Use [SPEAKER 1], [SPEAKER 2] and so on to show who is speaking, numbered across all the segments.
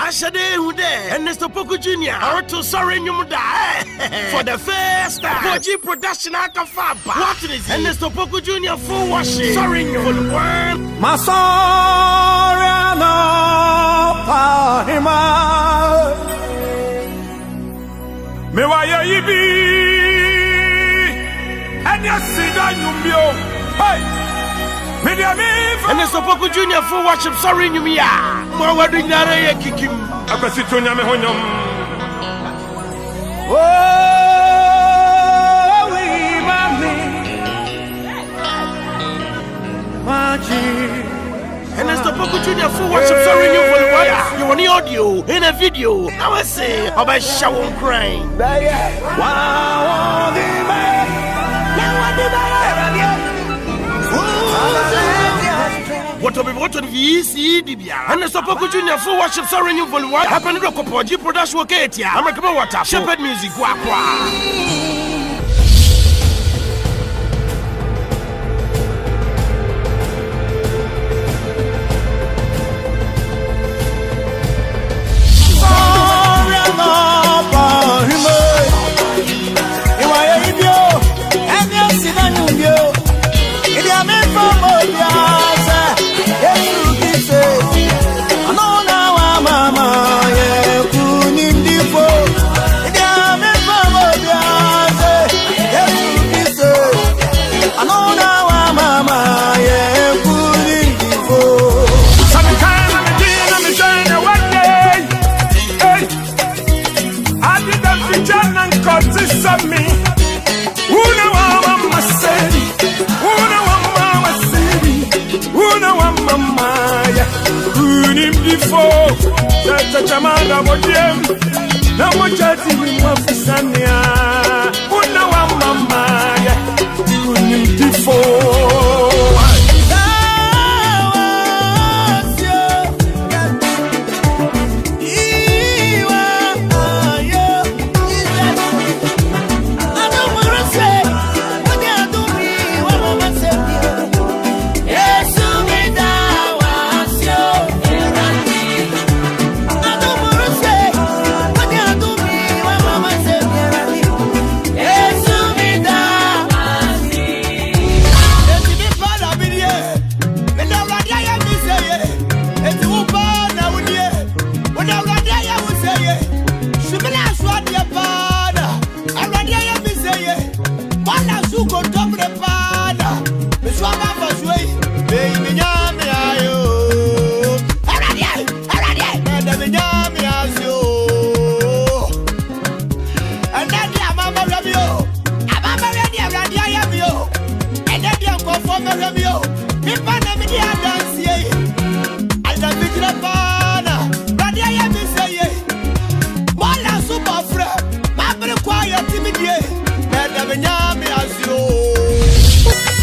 [SPEAKER 1] Ashade Hude and Mr. Poku Jr. Or to sorry Nyumuda for the first time. Koji production Akafaba. What is it? And Mr. Poku Jr. full washing. Sorry Nyumuda.
[SPEAKER 2] Masora no Pahima. Mewaya Yibi. And Yasida Nyumbio. Hey!
[SPEAKER 1] And Mr. Poku Jr. full worship. Sorry Nyumia. More doing that. Kick him.
[SPEAKER 2] Akasitonya mehonyom. Oh, we mami. Maji.
[SPEAKER 1] And Mr. Poku Jr. full worship. Sorry you for the wire. You want the audio in a video. Now I say about shower crying.
[SPEAKER 2] Wow, the man.
[SPEAKER 1] What to be VC Dibia and Mr. Poku Jr. full worship. Sorry you for the wire. Happen to Kopoji production Katia. I'm a water. Shepherd music.
[SPEAKER 2] Chamada modiem na mojati mwafisania una wa mama ya kunimtifo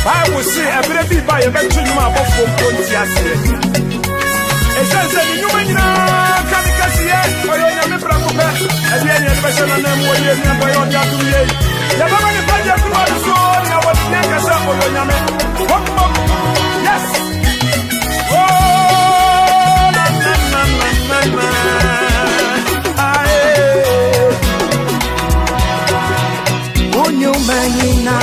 [SPEAKER 2] I will say a baby by a bench in my book for Pontiac. It says that you may not come to see it or your member of the end of the version and then what you remember on that to me. The moment you find your blood is on, I was never some of your name. Yes. Oh, na na na na na. Oh, you may not.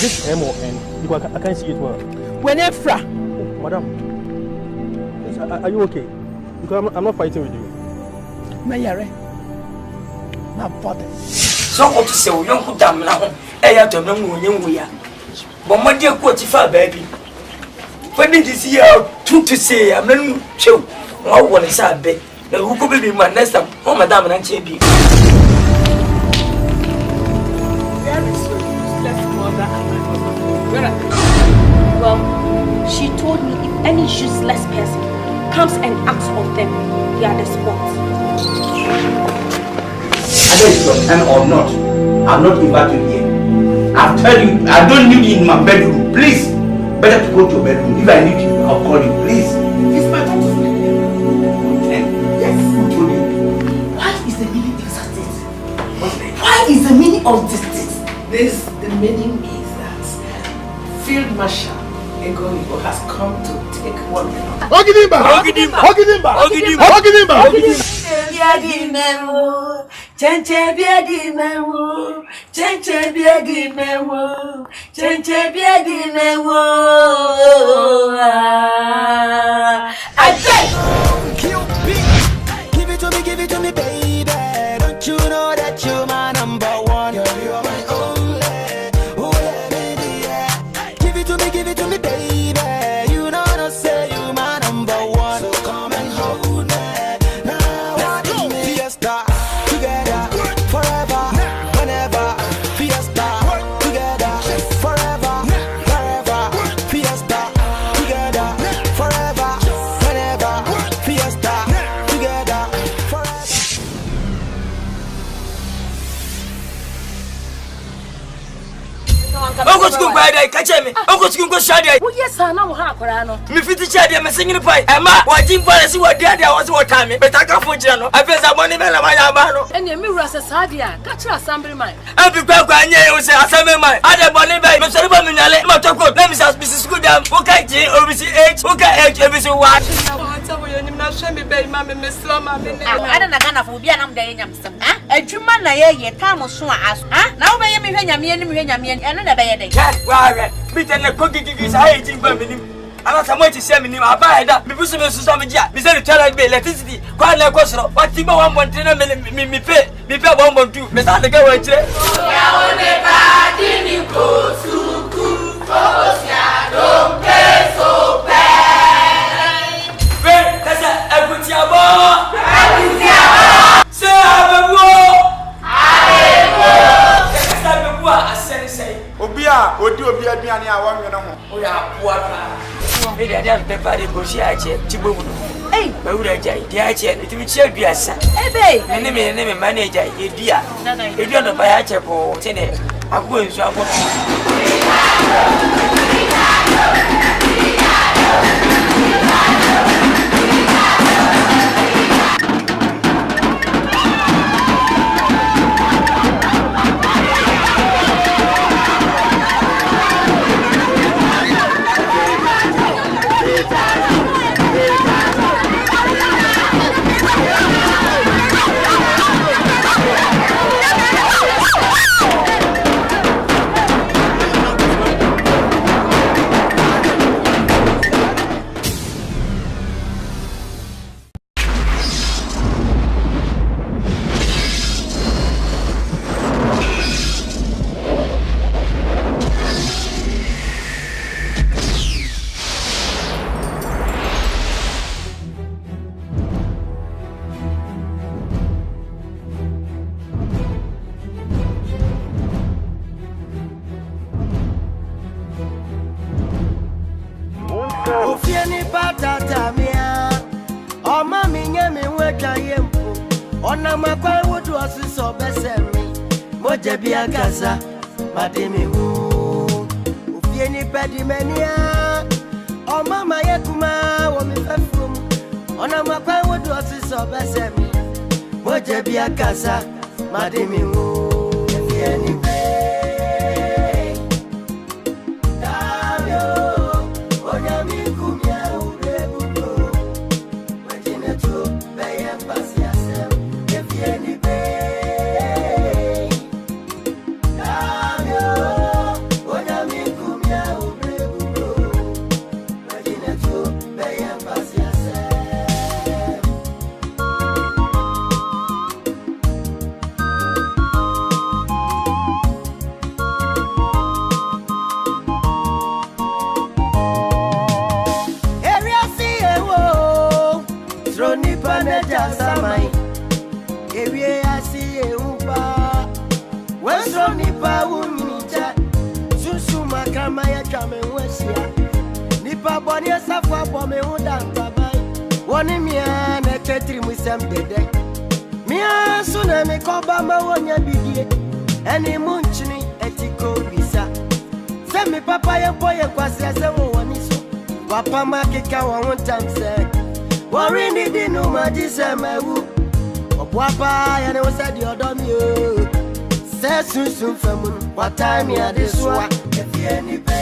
[SPEAKER 3] This M-O-N, because I can't see it well.
[SPEAKER 4] Whenever.
[SPEAKER 3] Madam, yes, are you okay? Because I'm not fighting with you.
[SPEAKER 4] Mayare. My body.
[SPEAKER 5] So what to say, you don't put them now. I have to know when we are. But my dear coach, baby. When did you see how to say? I'm not sure. I want to say a bit. Who could be my next time? Oh, Madame and Chabi.
[SPEAKER 6] Well, she told me if any useless person comes and asks of them, they are the spot.
[SPEAKER 7] Either it's your time or not, I'm not invited here. I've told you, I don't need you in my bedroom. Please, better to go to your bedroom. If I need you, I'll call you. Please.
[SPEAKER 4] It's my time to sleep here.
[SPEAKER 7] Yes. Who told you?
[SPEAKER 4] What is the meaning of this? What is the meaning of this? The meaning is that Field Marshal CONIVE has come to take one.
[SPEAKER 1] Ogidimba!
[SPEAKER 8] Give it to me, baby. Don't you know that you're my number one? You're my only. Give it to me, baby. You know I say you my number one. So come and hold me. Now what do me? Fiesta together forever, whenever. Fiesta together forever, wherever. Fiesta together forever, whenever. Fiesta together forever.
[SPEAKER 5] Uncle School by day, catch me. Uncle School go shady.
[SPEAKER 6] Oh, yes, I know how I know.
[SPEAKER 5] Me fit shady, I'm singing pie. Emma, what Jim Policy, what the other was what time. But I can't forget. I feel some money, man.
[SPEAKER 6] And the mirror says, Sadia, catch your assembly mine.
[SPEAKER 5] I'm the girl, I say, assembly mine. I don't believe it. Mr. Baminale, Matoko, let me ask Mrs. Goodam, who can J, OBC8, who can H, everything what?
[SPEAKER 9] I don't know for being on the Yamson. A Juman, I time was so asked. Now, may me when you and another day.
[SPEAKER 5] Beat and the cookie is hating Birmingham. I'm not going to send me. I buy that. Because of some jet. Besides, tell me electricity. Quite like what's up. What Timber 1.10 me pay 1.2. Mr. the girl,
[SPEAKER 2] Obia, Obia, Biani, I want you know.
[SPEAKER 5] we are poor. Maybe I don't pay the negotiate. Tibu. Hey, but would I jay? The idea it will share be a son. Hey, babe. And name manager, you dear. If you don't buy a chapel, tenant, I'm going
[SPEAKER 10] Ufieni patata mia. O mami nyame weka yempo. Ona makwa wudu osiso besemi. Moje bia gaza mademi wu. Ufieni pedi menia. O mama yekuma wo mi fefum. Ona makwa wudu osiso besemi. Moje bia gaza mademi wu. Ufieni Nipa boni safa bo me hunda tabai woni mia na tetri musem dede mia so na me ko ba ma wonya bidie eni munchini etiko bisa se me papa ye boye kwase se woni so wapa makika wo huntam se wori ni dinu maji se mewu obwapa ya ne wo se di odo mi o se sunsun famu wata mi adeswa efie ni be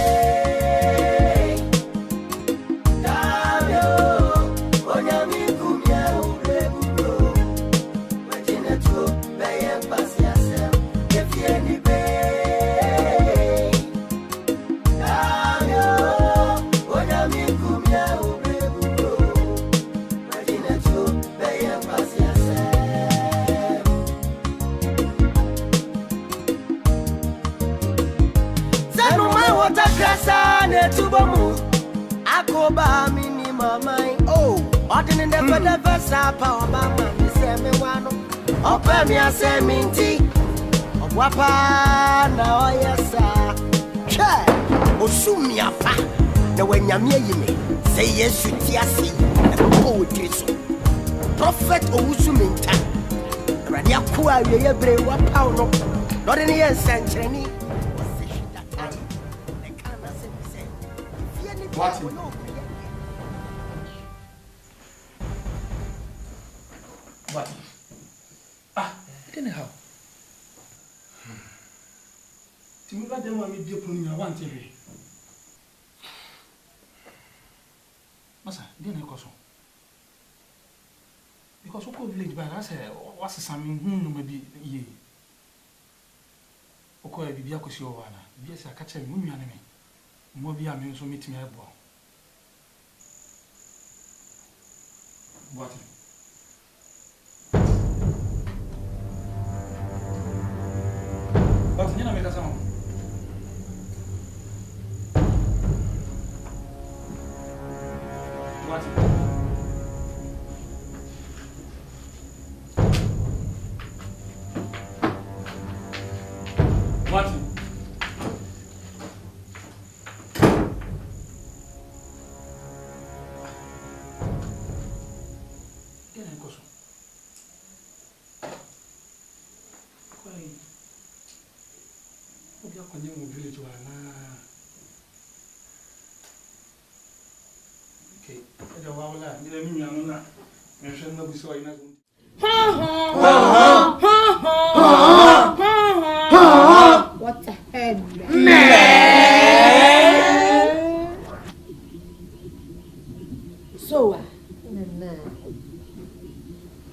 [SPEAKER 10] Akoba mini mamai oh ordin in the versa pa mama me say me wano opa me ase minti obwapa na oyesa che osumi afa na wanyame yime say yesu ti ase o teso prophet owusu minta radi akwa ye bre wa pa no ordin ye sanchereni what? What? Ah, anyhow. Timi ba dem wa me bie pon nya wan tebe. Masa, didn't go so. Because we go village by that say what's some no maybe ye. Oko e bibia kosi o wana. Bibia say aka che me nwa ne me. Mo bia me so metimi ebo. What? But you know, make a sound. What? What?
[SPEAKER 9] What the hell? So,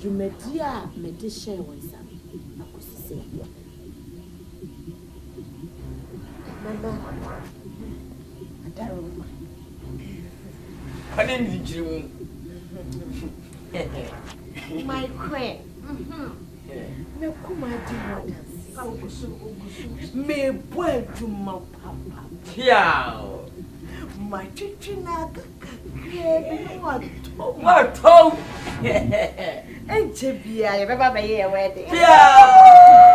[SPEAKER 9] you met dear meditation with some. Mama, I don't know. I didn't you. My queen. Me kuma di me boy to my papa. Yeah. My chicken na what? And Jebia, you remember your wedding? Yeah.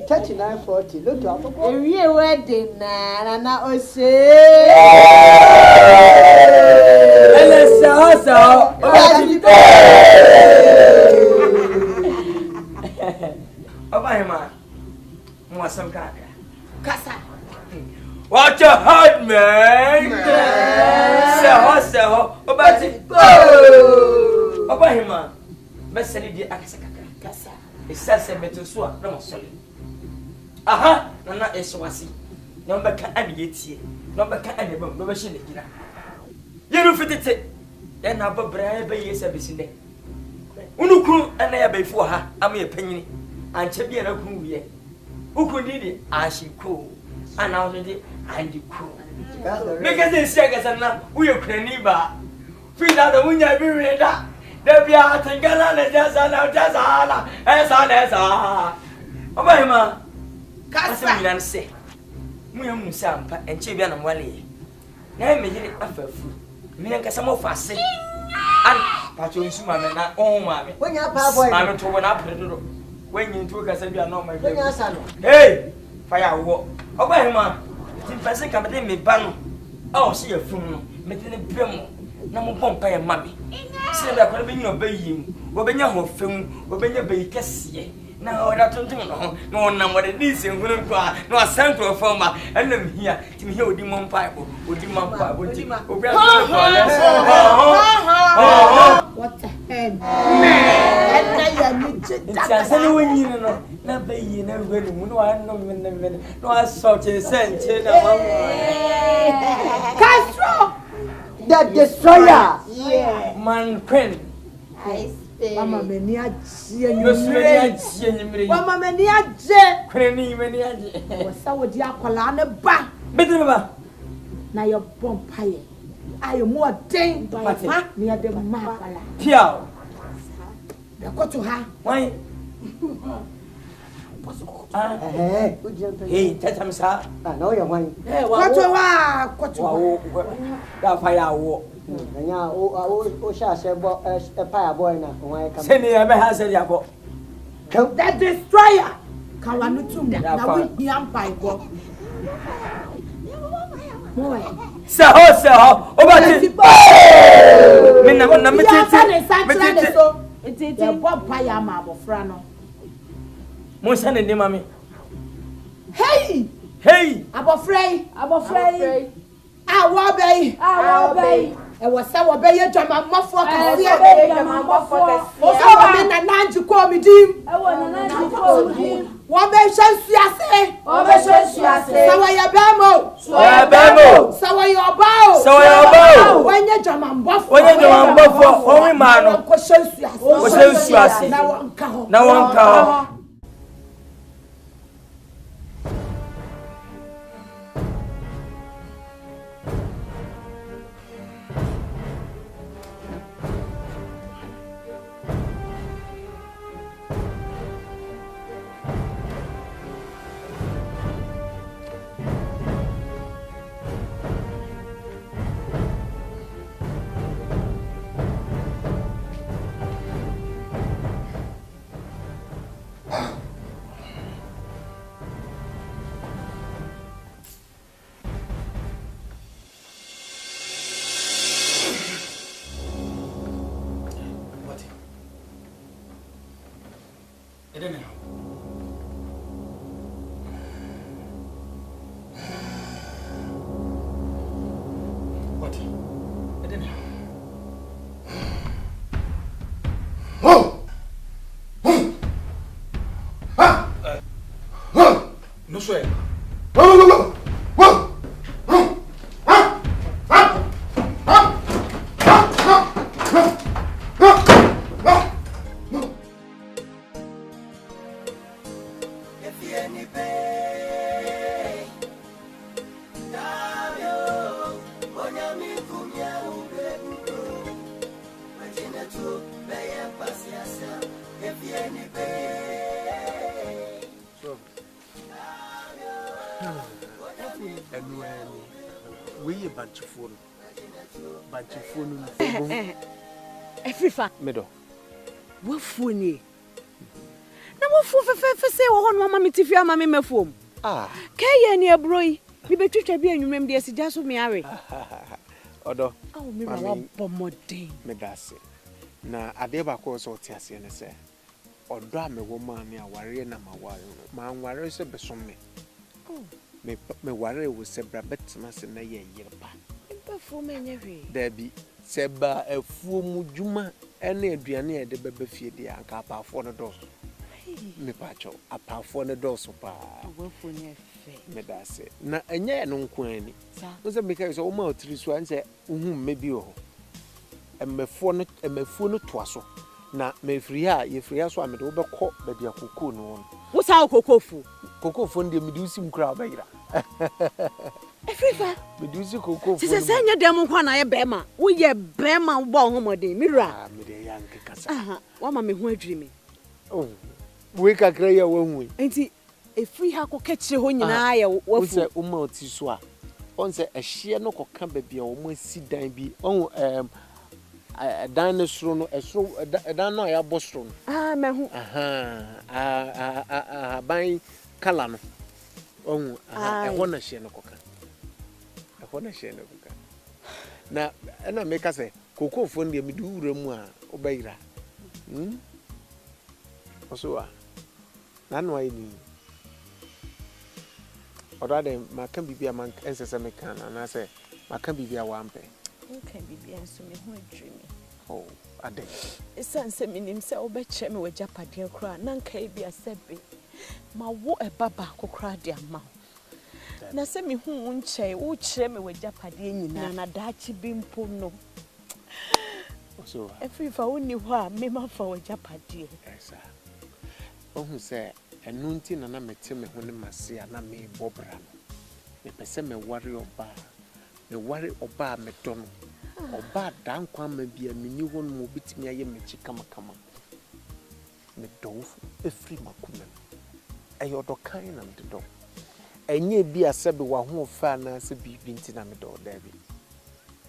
[SPEAKER 9] 3940. Look up. Your wedding, and I was say.
[SPEAKER 5] Obama, more some kind. Kasa. What a hard man! So, Obama, Messy de Akasaka. Kasa. It's such a metal swap, no solid. Aha, no, not a swasi. Number can I get here? Number can I never machine it. You don't fit it. Then I'll buy a service in there. Unuku and I before her, I'm a penny. And Chabian of who ye. Who could need it? I should cool. And now it and you cool. Because they say, we are Craniba. Feed out the wind, I be read that. There be a thing, and just as Obama. Casa and say, William Sampa and Chabian and Wally. Now me it after food. Me and some of us say, and Patron Suman, not all mammy. When you're boy, I'm to one up. When you took us, you are not my hey, firework. Obama, it's person come in me ban. Oh, see a fool, making a brim. No more pump by a mammy. See that could be your baby. When you're film, when you're baby, Cassie. Now, I don't know. No number it is in William, no central former, and them here to hear with the Mom Pipe, with the Mom Pipe, with the what the head? It's anyone you know, not baby, never really, no, I know, no, I saw it, sent Castro, the destroyer, yeah, man, Queen. Mama menia je Mama menia je Kreni menia je Wasa wodi akwala ne ba Bidi ba Na your bompaye ayo mo den ba me ade ma akwala Piao Da ko to ha Why Hey tatam sa na yo wan Ko to Da fire wo Anya o sha se bo fire boy na won come say me be ha say ya go that destroyer kan wa no tum na we hiam pai go se ho o ba ti me na me tete ya bo pa ya ma abofra no mo se ne mami hey abofra awo bei e was say we be ye dwama mafo kase o be na nanji ko mi dim e wo na nanji ko mi dim wo be hwansuase sawa ya bemo sawa ya oba wenye dwama mbofo o wi ma no ko hwansuase na wonka ho
[SPEAKER 1] No swear.
[SPEAKER 11] Medo. What funny? Na mo fu fe say wo ho no ma metifi ama me mafom. Ka ye ne abroyi. Bi betwetwa bi anwumem de asiga so me awe.
[SPEAKER 3] Odo.
[SPEAKER 11] Oh, me wa bomodin.
[SPEAKER 3] Me dase. Na ade ba ko so ti ase ne se. Odo a me wo ma me aware na maware. Ma anware se besom me.
[SPEAKER 11] Oh.
[SPEAKER 3] Me ware wo se bra betima se na ye yerpa.
[SPEAKER 11] Mpefu me nyehwe.
[SPEAKER 3] Dabi se ba afuo mu dwuma ene aduane e de beba fie de anka apafo no dos. Me pa cho apafo no dos pa.
[SPEAKER 11] Awafu nyefe.
[SPEAKER 3] Me dase. Na enye no nko ani. No se me kai so o ma otiri so an se ohun mebi ho. Emefo no toaso. Na me free ha ye free so amede wo bekọ ba bia kokoo no.
[SPEAKER 11] Wo sa kokofu?
[SPEAKER 3] Kokofu ndi me dusi mkra ba yira.
[SPEAKER 11] Efrifa.
[SPEAKER 3] Me dusi kokofu.
[SPEAKER 11] Se senya dem nkwa na ye bema. Wo ye bema bo homodin. Mira.
[SPEAKER 3] Ah, me de ya nke kasa.
[SPEAKER 11] Aha, wa ma me ho adwiri me.
[SPEAKER 3] Oh. We kakra ya wanhu.
[SPEAKER 11] Enti efri ha ko kechire ho nyina ya wafu.
[SPEAKER 3] Wo se o ma oti so a. On se ehye no koka ba bia o ma si dan bi. On dan no suro no esuro dan no ya bosro no.
[SPEAKER 11] Ah, me hu.
[SPEAKER 3] Aha. Ban kala no. On e ho na hye no koka. E ho na hye no koka. Na na me ka se kokofo ndi me du wura mu a obayira. Oso a. Na no ayi ni. Odade maka bibia man ensese me kan na se maka bibia wa ampe.
[SPEAKER 11] Okay, bibia nso me ho adwiri me.
[SPEAKER 3] Oh, ade.
[SPEAKER 11] Esanse minim se obeche me wajapade kra na nka e bia sebe. Ma wo ebaba kokra de ama. Na se me hu nche wo kire me wajapade nyina na daachi bimpo no.
[SPEAKER 3] So,
[SPEAKER 11] Efrifa woni ho a me ma fa wajapade.
[SPEAKER 3] Esa. Ohun se enu nti na mete me ho ne mase na me bobra no. Me pese me ware oba. Me ware oba me dono. Oba dan kwa ma bia meni ho no obitimi aye mechi kama. Me dofu efri makuna. Ayo do kan na me do. Enye bia sebe wa ho fa na se bibi nti na me do dabi.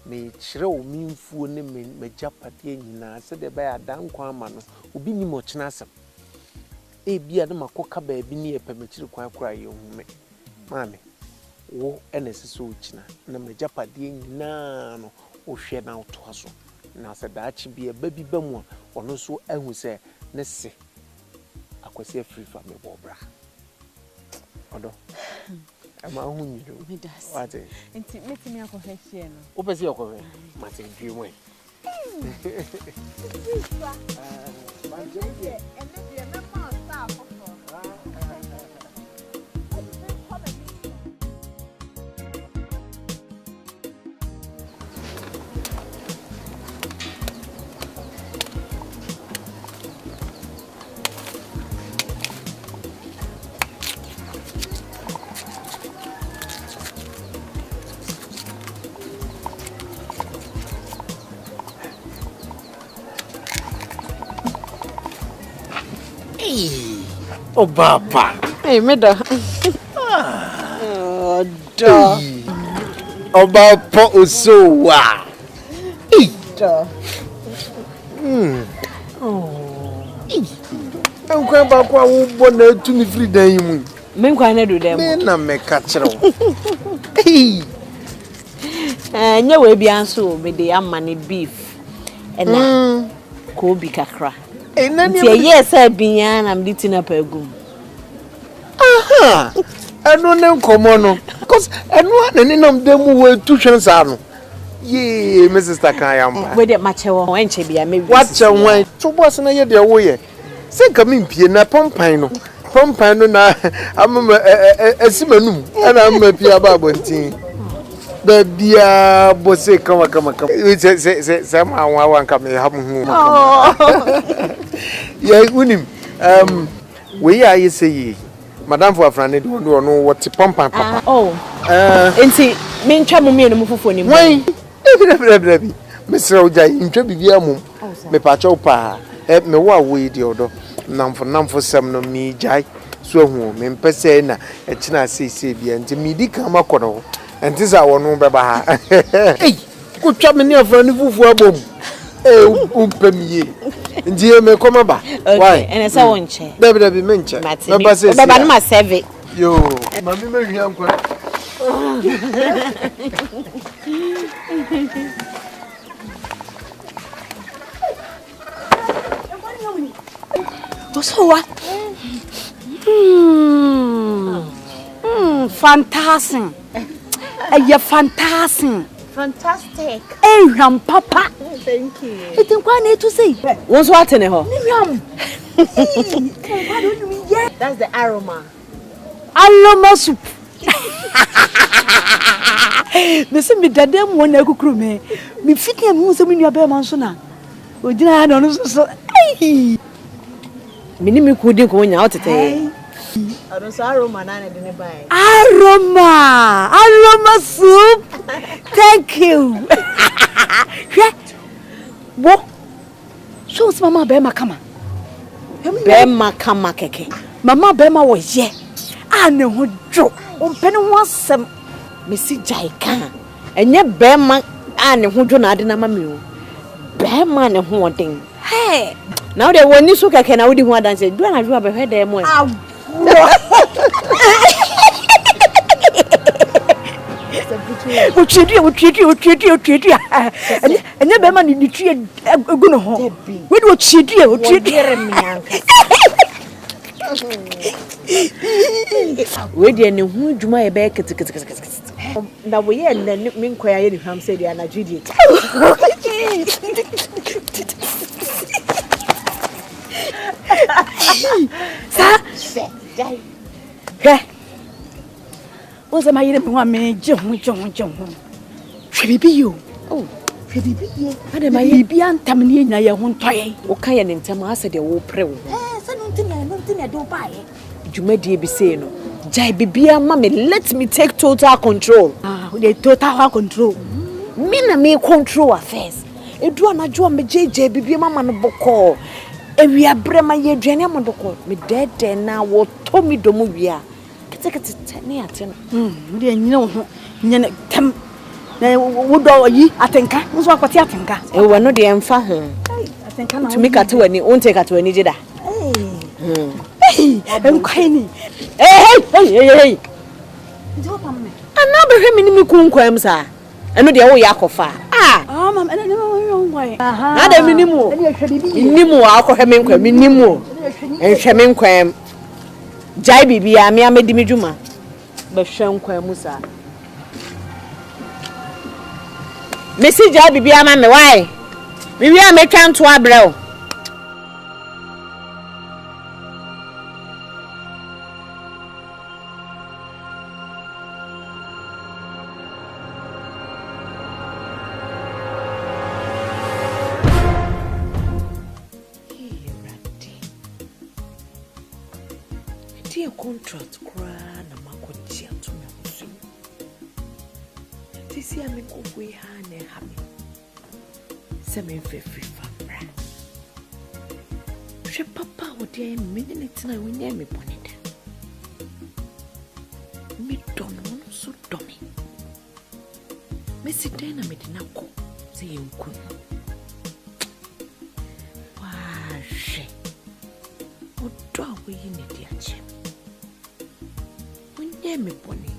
[SPEAKER 3] Me kire o minfuo ne me japade nyina se de ba ya dan kwa ma no obi ni mo kina asem. Bia na makoka ba bi ne epa me kire kwa kura ye hu me. Mame wo enese so kina na me japade nyina no o hwe na oto aso na se daachi bia ba bi ba mu a ono so ahu se ne se akwase Afrifa me bobra odo ama hu nyido wate
[SPEAKER 11] Enti metimi akohwe hie no
[SPEAKER 3] o pese akohwe mate dwi mu Oh, Papa.
[SPEAKER 11] Hey, Mida. Oh,
[SPEAKER 3] Papa, so wow. I'm going back one to me free day.
[SPEAKER 11] Men can do them.
[SPEAKER 3] Men na me catch it.
[SPEAKER 11] And you will be answered with the money beef and Kobe Kakra. And then, yes, I've been I'm eating up a goom.
[SPEAKER 3] Aha! I don't know, come on, because I know them were 2 chance. Yea, Mrs. Takayam.
[SPEAKER 11] With it much when she be a maybe.
[SPEAKER 3] Watch a wine. So what's an idea way? Say, come in, Piana Pompino. Pompino, I'm a Simanum, and I'm a Pia Babontin. The dear Bosse, come. Say, somehow I want come here. Yeah, Unim. We are, you say, Madame for a friend, don't know what to pump and papa.
[SPEAKER 11] And see, men trouble me and move for him.
[SPEAKER 3] Why? Mr. Oja, in Trebiamu, me pacho pa, me wa we the other, none for some no me jai, so home, in Pesena, a China CCB, and to me, Dicama Cono, and this our no baba. Hey, good chap me near for a new for a boom. Premier, dear me come back. Why?
[SPEAKER 11] And it's a one chair.
[SPEAKER 3] Baby, mention.
[SPEAKER 11] Baba, my service.
[SPEAKER 3] Yo, Mammy, young.
[SPEAKER 12] So what? Fantastic. You're fantastic.
[SPEAKER 11] Fantastic.
[SPEAKER 12] Hey, Papa.
[SPEAKER 11] Thank you.
[SPEAKER 12] I think what I need to say.
[SPEAKER 11] What's what in here?
[SPEAKER 12] That's
[SPEAKER 11] the aroma.
[SPEAKER 12] Aroma soup. Listen, me dadam one na kukuru me. Me fit na mu so me nua be man so na. Ojina na no so. Hey.
[SPEAKER 11] Me ni me kudi ko nya otete. I don't say aroma na de ne buy.
[SPEAKER 12] Aroma soup. Thank you. Wo. So mama be makama.
[SPEAKER 11] Be makama keke.
[SPEAKER 12] Mama be ma wo ye. Ane ho dwo. Ompene ho asem.
[SPEAKER 11] Me si jai kan. Enye be ma ane ho dwo na ade na mama o. Be ma ne ho odin.
[SPEAKER 12] Hey.
[SPEAKER 11] Now they woni so keke na wodi ho adanse. Do na dwo be hwe dem mo.
[SPEAKER 12] Ochidi. Enye be ma ni tue egu no ho. We do ochidi.
[SPEAKER 11] We dey ne hu dwuma e be kete. Na we ye na me nkoya ye ni hwam se dia na judi.
[SPEAKER 12] Sa what's my year? Me John. Bibi yo. Oh, bibi ye. Ade my bibi antamni na ye ho ntoye.
[SPEAKER 11] Wo ka ye ntem asa de wo pre wo.
[SPEAKER 12] Sa no ntina do ba ye.
[SPEAKER 11] Dwuma die bi se no. Jai bibi ama me let me take total control.
[SPEAKER 12] The total control.
[SPEAKER 11] Me na me control affairs. Edu anajo me jeje bibi mama no boko. Ewi abrema ye aduane amodoko. Me dede na wo to mi domo wia. Kete ne ateno.
[SPEAKER 12] De nyina ho nyene tem na wo do yi atenka nso akwati atenka.
[SPEAKER 11] E wo no de emfa ho.
[SPEAKER 12] Atenka na.
[SPEAKER 11] To me kate wani, wonte kate wani jida.
[SPEAKER 12] Hey, enkwani.
[SPEAKER 11] Hey.
[SPEAKER 12] Njo pam me.
[SPEAKER 11] Ana behwe me ni me kunkwam sa. Eno de wo ya kofa.
[SPEAKER 12] Mam, ene no ngwai.
[SPEAKER 11] Na da minimu. Minimu akohwe me nkwam, minimu. Enhwe me nkwam. Jai bibi ya me amedi medwuma. Be hwe nkwam sa. Mesi jai bibi ama me why? Bibi ya me twa nto abrɛw. Contract cry na makochi atuna musu. Tisi ame kofwe ha ne ha me. Se me free famra. Hwe papa wo de me ne tina wo nya me bonida. Me don no so domi. Me si den na me dina ko se yenku. Wa hwe. Odo awo yi ne di ache. Me boni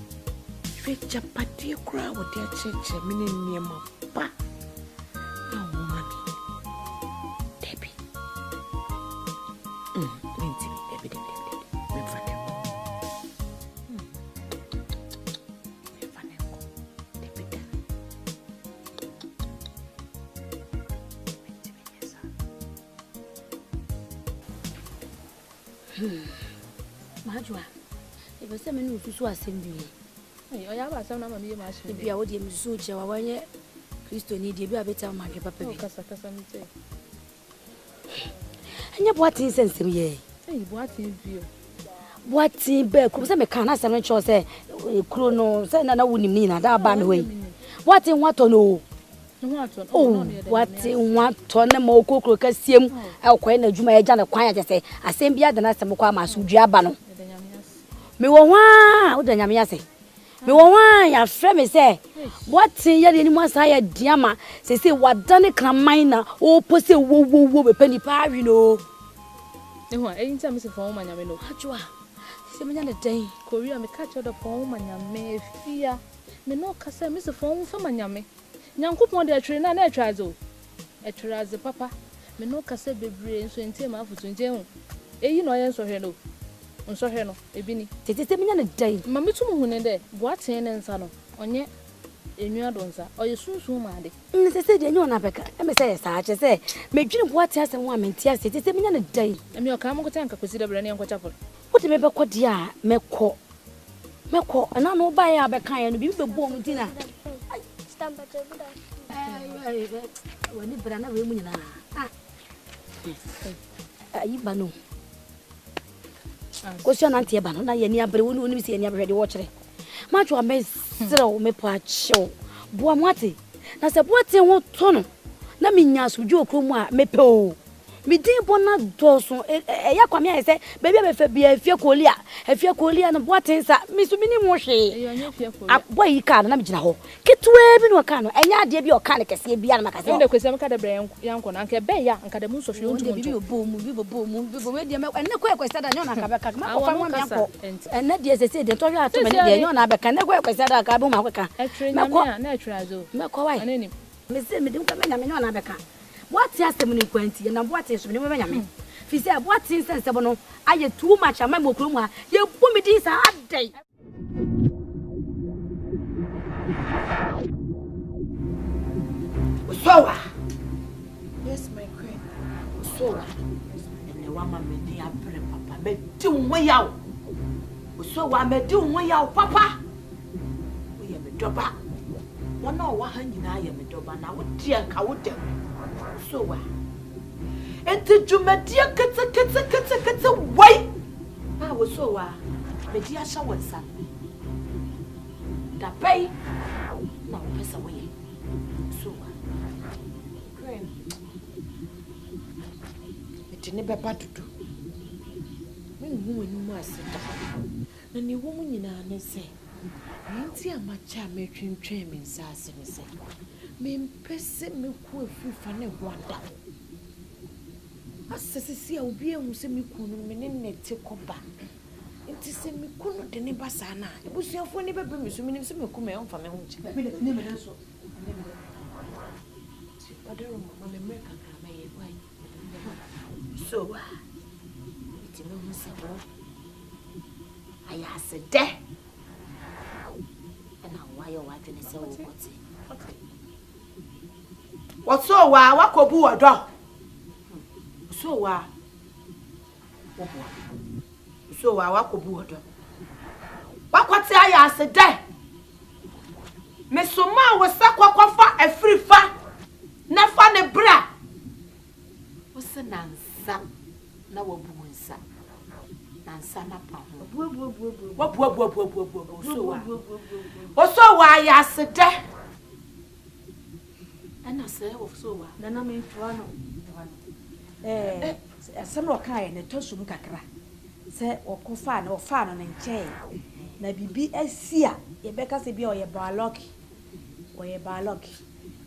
[SPEAKER 11] fecha patie kura wo dia cheche mini niema pa na wo mami debi minti debi me fate ko debi da minti menyesa
[SPEAKER 12] Majwa Ebe se me no susu asem bi.
[SPEAKER 13] Oya ba asem na mama ye ma ahye.
[SPEAKER 12] Bia wo de me susu che wa wanye Kristo ni de bia beta ma hwe papa bi.
[SPEAKER 13] Kasa mi te.
[SPEAKER 12] Anya boatin sensem ye.
[SPEAKER 13] Boatin bio.
[SPEAKER 12] Boatin be ko se me kan na asem cho se kuro no se na wonim ni na da ba me hoyi. Boatin wato no. Oh, boatin wato na ma okokro kasiem akwa na adwuma ya ja na kwan ya se asem bia de na asem kwa ma so dua ba no. Me wo wa o da nyame ase me wo wa ya frɛ me sɛ what ya de ni mo asa ya diama se wadane kraman na o pose wo be pani pa wi no
[SPEAKER 13] ehu a yin time se fo ma nyame no
[SPEAKER 12] ajwa Tete me nyane den.
[SPEAKER 13] Korea me catch the phone manyame fia. Me no kasa me se phone fa manyame. Nyankopon de atwere na atwa zo. Atwere ze papa. Me no kasa bebre nso entie ma afutu ntie hu. Eyi no ye nso hwe no. Nso hwe no ebini.
[SPEAKER 12] Tete me nyane den.
[SPEAKER 13] Ma metu mu hu ne de. Boaten ne nsa no. Onye enua donsa. Oye sunsun ma de.
[SPEAKER 12] Tete de enyo na beka. E me say sa ache say me dwine boaten asem wa menti ase. Tete me nyane den.
[SPEAKER 13] E me o ka mo kotan ka kwesi de bre ne enko chapel.
[SPEAKER 12] What me be ko dia meko. Na no ba ya be kan ya no bi be bo mu dina.
[SPEAKER 14] Stand by the buda.
[SPEAKER 12] Wani brana we mu nyina. Ayi ba no. Ko so na ntie ba no na ye ni abre woni oni bi se ni abre de wo kire. Ma twa me srew me po achew. Boa mu ate. Na se bo ate ho to no. Na me nya asudwo okromu a me pe o. Me din bona doso ya kwame ya se baby be fa bia afia kolia no boaten sa me so mini mo hwe boy ka na me gina ho ketwe bi no ka no enya ade bi o ka ne kese bia na makase
[SPEAKER 13] ende kwese mka da bre yanko na nka be ya nka da mu so hwe ontu
[SPEAKER 12] bi bo mu we de me enne ko kwese da nyo na ka be ka ma ko fa mo me yanko enne de sese de to hwe ato me de nyo na be ka ne ko kwese da ka be ma ko ka
[SPEAKER 13] me ko na atwazo
[SPEAKER 12] me ko wai me se me dim ka me na me nyo na be ka what asem ni kwanti na what so ni me nyame fi say what sense no aye too much am mo krom ha ye bu me din sa adai Sowa.
[SPEAKER 4] Yes, my queen.
[SPEAKER 12] Sowa. And the woman me dey apre papa me di won yaw. Sowa me di won yaw papa. We ye me doba. Wona o wa ha nyina ye me doba na wo die nka wo dem. Sowa. Enti jumadia kete wai. Ah wo sowa. Me di asha wonsa. Da pay. Na wo pesa we.
[SPEAKER 4] Ne beba dudu me hu enu mu aseda na ne wo mu nyina ne se nti amacha me twentwen me nsa ase ne se me mpese me ku afifa ne hoada asesisi a obi ehu se me ku no me ne nete koba nti se me ku no de ne basa na ebusuafo ne bebe me so me se me ku me onfa me ho nche
[SPEAKER 12] me ne me so
[SPEAKER 4] padero mama me meka ka me ye wai
[SPEAKER 12] so it no musabo aya se de and why you want to say what so wa kobu odo so wa kobu odo wakwati aya se de me so ma wo sakwafa afrifa na fa ne bra wo se nansa na wabu nsa nansa na pa ho so wa ya se de ana se wo so wa
[SPEAKER 4] na na me twa no asem ro kai ne tosum kakra se okofa na ofa no ne nche na bibi asia ye beka se bi oye biology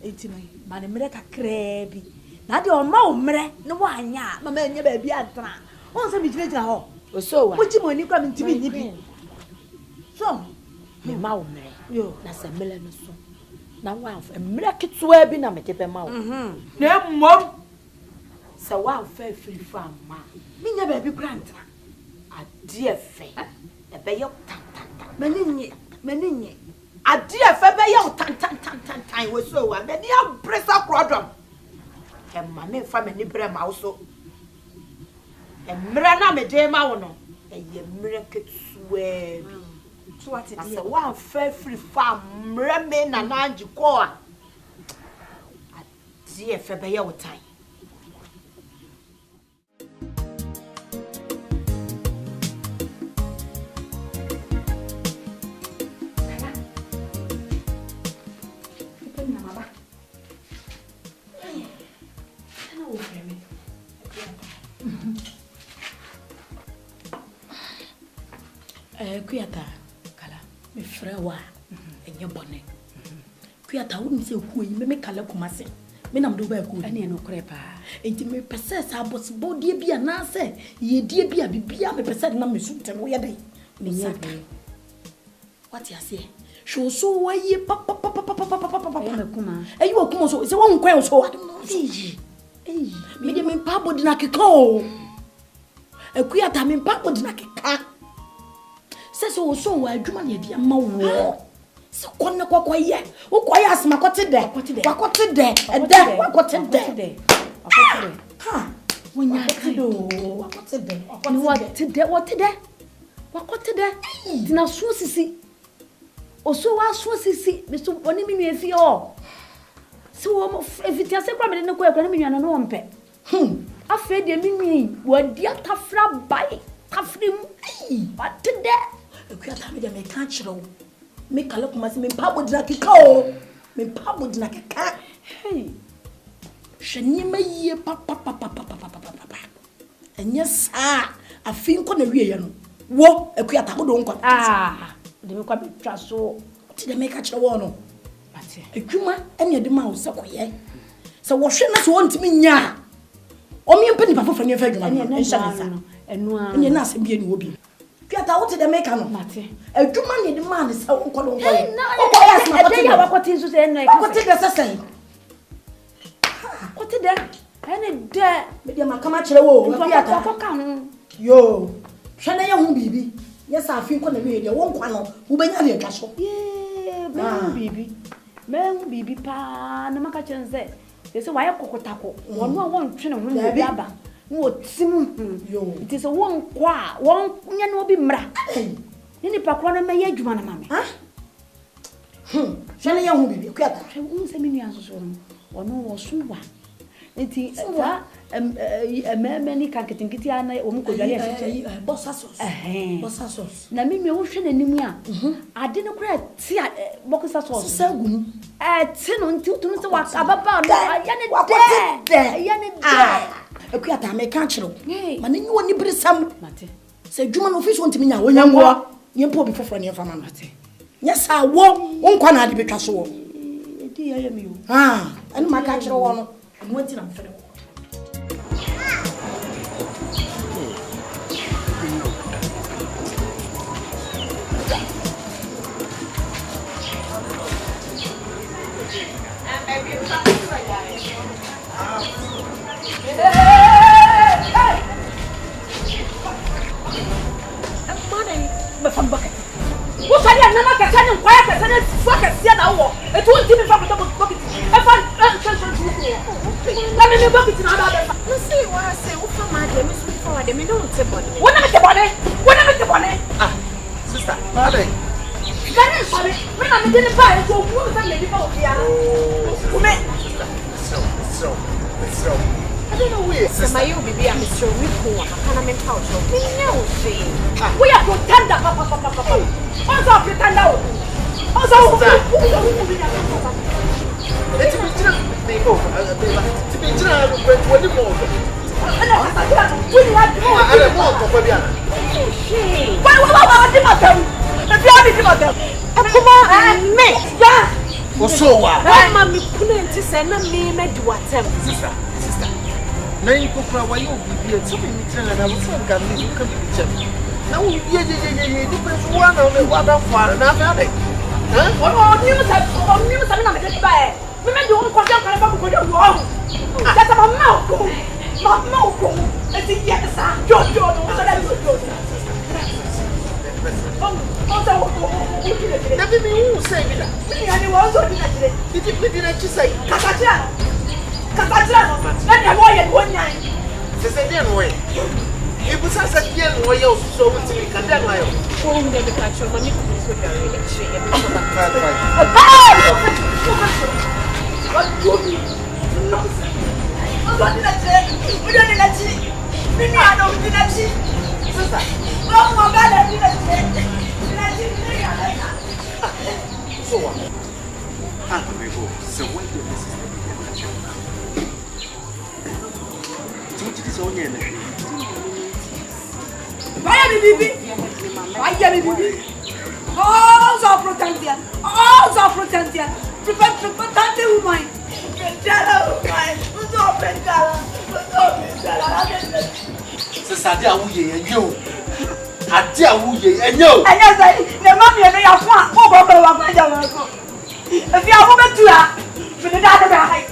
[SPEAKER 4] enti ma ne mere kakra bi na de o ma o mere ne wo anya mama anya ba bi antana won se mi jira ho
[SPEAKER 12] o so wa
[SPEAKER 4] mo ji mo ni kwa mi ntimi ni bi so
[SPEAKER 12] me ma o mere yo na se mele no so na wa mere ketwa bi na me de be ma o na mom se wa fa free farm ma
[SPEAKER 4] mi nya ba bi kwa antana
[SPEAKER 12] ade efe e be yo tan
[SPEAKER 4] maninye
[SPEAKER 12] ade efe be yo tan wo so wa me dia pressure problem ma me fa me ni bre ma wo so emre na me de ma wo no eye mre ketsuwe bi
[SPEAKER 4] so what it
[SPEAKER 12] is one fair free farm mre me na nanji ko a ade efe be yo tan Kuyata kala me frewa enye bone kuyata woni se ku yi me kala kumase me nam do ba ku ene no kure pa enti me pese sa boss body bia na se ye die bia bibia me pese na me suntem wo ye dai Minyebe.
[SPEAKER 15] What you say? Show so why ye papa.
[SPEAKER 12] Are
[SPEAKER 15] you a come so? It's a one quail so. Hey, medium papa did not call. A queer time in papa did not car. Says so why do man dear ma. So corner quack oh quiet my cottage there. What there? And there, what there? Ha! When you have to do what today? What today? Dina so sisi. Oso wa so sisi. Miso oni mi nu efi o. So if it say kwa me no kwa me nua no ompe. Afa de mi nwi wadi atafra bai. Tafrim. What today? Ekuata me de me kan chiro. Me kala kuma se me pabo dina keka o. Me pabo dina keka. Hey. Shani ma yie papa. Enya sa afin ko na wie ye no. Wo ekuata ko do nko. De me kwa betwa so. Ti de me ka kire wo no. Ate. Edwuma ene de ma wo se koye. Se wo hwe na so wontimi nya. O me mpa ni papa fa ni fa edwuma no. Enu a. Ene na se bie ni wo bi. Piata wo ti de me ka no. Ate. Edwuma ni de ma ne se wo nko do nko ye. O ko ya se de ya wa kwoti nso se enu e ka. Ko ti de sesen. Ko ti de. Ene de me de ma kama kire wo. Piata ko ka no. Yo. Hwe na ye hu bibi. Yes, I think when we won't quano, who be near castle. Yeah, baby, pa, no matter say. There's a wire cocotaco. One train of Yaba. No, Sim, it is a one qua, one no be mra. Any pacwana may edge one, mammy. Shall I won't be quiet? I won't say many answers or no or soon one. It's many can get in Kitiana or Bossasos. Na me ocean and Nimia. I didn't cry. See, Bocassos. So good. At 10 until to what's about. A quiet, I can't show. Man, you want to bring some. Say, Juman office want to me now when you walk. You poor before from your family. Yes, I won't quite be castle. Dear you. And my catcher one. And went in for the What are you not getting quiet and fuck a sienna? It won't give me from the bucket. Let me bucket in another. You see what I say? What for my name is before them? You don't say body. When I make the body, when I make the body. Ah, sister, madam. That is funny. When I didn't buy it, so who is that lady for here? So. I don't know where. Sister, you be a Mr. Rico. I can't make out. We are pretender, papa. What's up, pretender? What's up? Let's be
[SPEAKER 7] Atia wuye enyo.
[SPEAKER 15] Anya say, the mommy and your fan, go go go go go. If you are woman to her, for the dad die.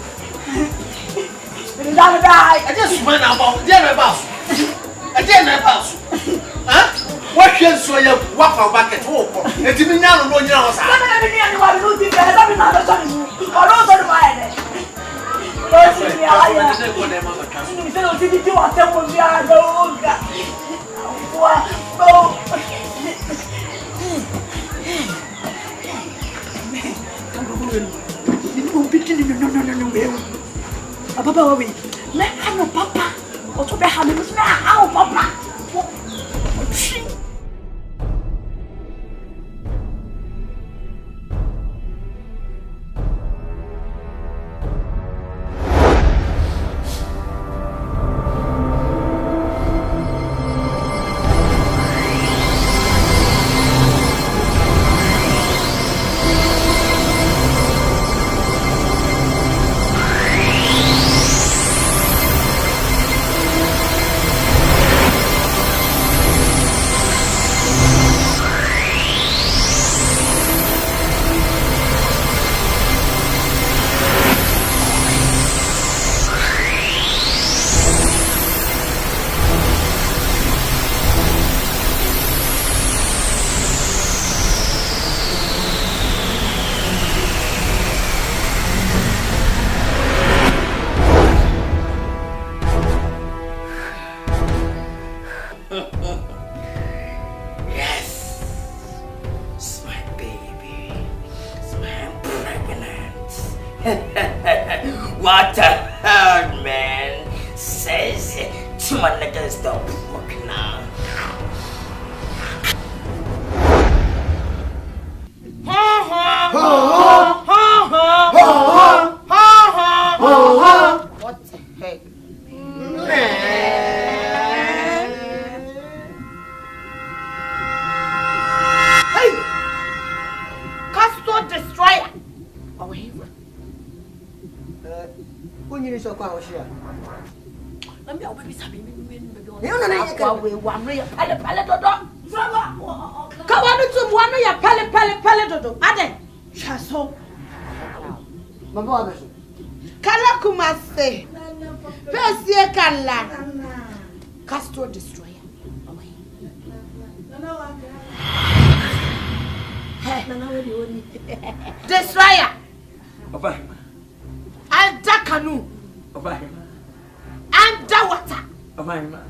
[SPEAKER 15] For the dad die.
[SPEAKER 7] I just went about there about. I didn't about. Huh? What can so you walk on back at home? It's me now no you know sir.
[SPEAKER 15] I'm not anyone who thinks that I'm not sorry. Or not on my head. Don't see me I. You say what did you want to me I know. No. No. Papa, wait. Me hano papa. O to be hano, me hano papa.
[SPEAKER 5] What a hard man says to my niggas stop working now.
[SPEAKER 9] What the heck? Hey! Castor Destroyer! Oh, here.
[SPEAKER 10] When you so close here.
[SPEAKER 9] Let me open this up.
[SPEAKER 10] You know,
[SPEAKER 9] one real pellet dodo. Come on to one of your pellet dodo. Aden. Chasso.
[SPEAKER 10] My boy.
[SPEAKER 9] Kala kumase. Persia kala. Castor Destroyer. Destroyer.
[SPEAKER 5] Papa.
[SPEAKER 9] Under canoe.
[SPEAKER 5] Papa.
[SPEAKER 9] Under water.
[SPEAKER 5] Papa.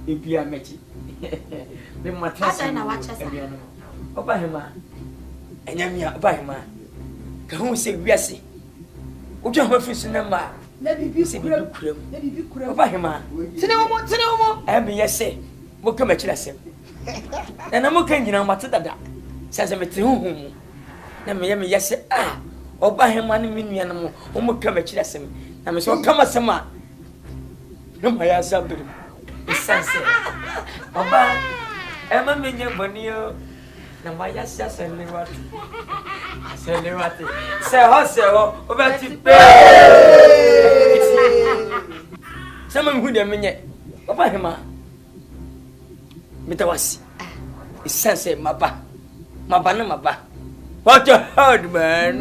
[SPEAKER 5] If you are mechi. The mattress.
[SPEAKER 9] I don't watch us.
[SPEAKER 5] Papa hima. Enyamia papa hima. Ka hu se wiase. Ojo ho fi sinema.
[SPEAKER 9] Na bibi
[SPEAKER 5] kurem. Papa hima.
[SPEAKER 9] Tene wo.
[SPEAKER 5] Ebe yese. Mo ka mechi lasem. Na mo ka nyina mate dada. Sase metre huhum. Na me yese ah. Oba hema ne menua no mo omo ka mechi lasem. Na me so ka masema. No ma ya sabere. Isanse. Oba ema menye bonio. Na ma ya sia selewati. Selewati. Se ho obati pe. Sama mhu de menye. Oba hema. Mitawasi. Isanse maba. What a hard man.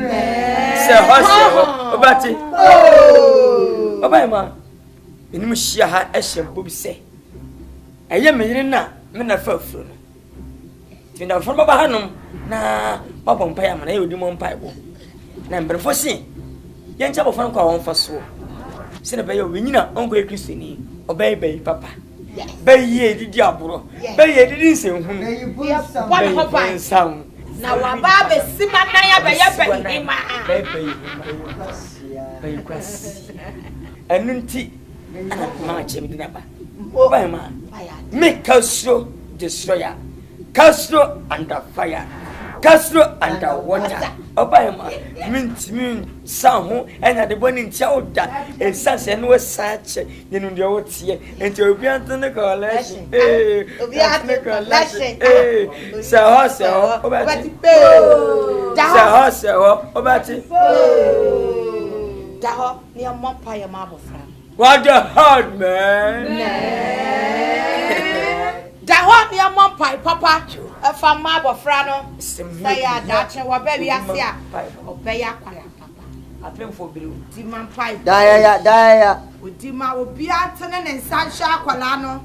[SPEAKER 5] Say ho obati. Oba hema. Inu shia ha ehempo bi se. Eye menye na me na fafuro no. Tinda fo baba hanom na baba mpa ya mana e odi mo mpa ebo. Na mbrefo si. Ye ncha bo fa nkwa won fa so. Se na be ye wenyina onko e kristoni. Oba be papa. Be ye didi aburo. Be ye didi nsenhu.
[SPEAKER 9] One hopper. Na wa ba be sima na ya be hima.
[SPEAKER 5] Be kwasi. Anunti ma chem di naba. Oba ma. Make Castor Destroyer. Castor under fire. Castor under water. Oba ma. Mint sahu ena de boni ntia oda. Esanse no search yenu de wotie. Enti obi antene collection. Obi antene collection. Se ho oba ti pe. Se ho oba ti.
[SPEAKER 9] Da ho ni ampa ya ma bofra.
[SPEAKER 5] What a hard man.
[SPEAKER 9] Daho near Mompai, Papa, a farm marble frano. Say, Dutch, or baby, I see, obey a quiet, Papa. I play for Bill, Demon Pipe.
[SPEAKER 10] Dia.
[SPEAKER 9] With Dima will be Anton and Sancha Qualano.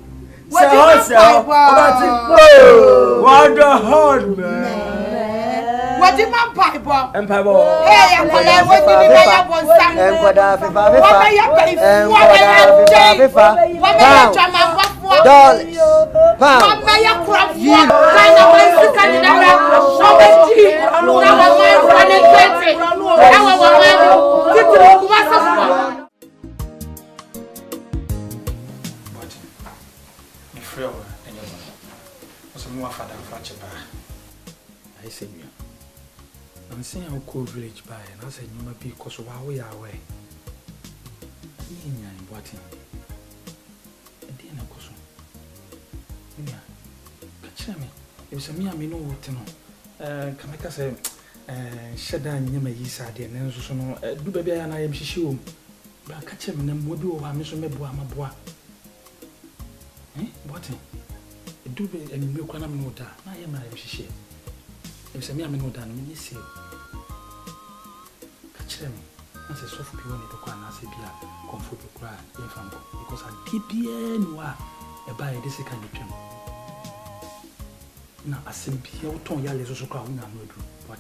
[SPEAKER 5] What the hell, man?
[SPEAKER 9] What did my Bible?
[SPEAKER 5] And Pablo.
[SPEAKER 9] Hey, I'm going
[SPEAKER 2] I said, I'm saying how cool village by, and I said, you might be because while we are away. I'm watching. And then I go so. Catch me. It was a me, I mean, no, what to know. Can I say, Shadan, you may use idea, and so no, do baby, and I am sure. But catch him and what do I miss me, boy, my boy? Eh, what? Do be and milk when I'm not. I am a share. If some young men done, me say, catch them. As a soft people need to go and ask a beer, comfortable cry, because I DPN a buy this kind of gem. Now, I seem be out on your little crowd, and I know what.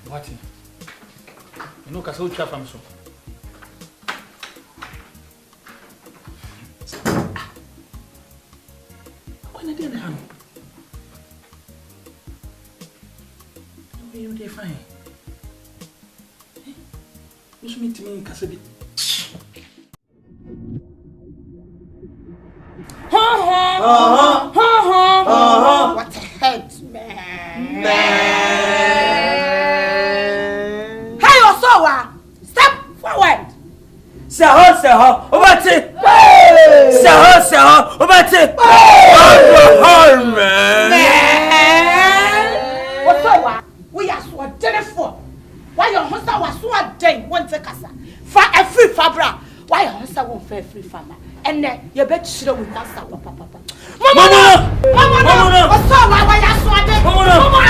[SPEAKER 2] What? You know, because I from so. When I didn't have you fine. You meet me in Casabi.
[SPEAKER 9] What a head, man. Step forward.
[SPEAKER 5] Saho, what's it? Saho, what's it?
[SPEAKER 9] Man. What's over? We are so telephone. Why your husband was so dead? One take us for a free fabra. Why your husband won't fair free farmer? And then you bet you with us, Papa. Mama, what's over? Why you so dead? Mama.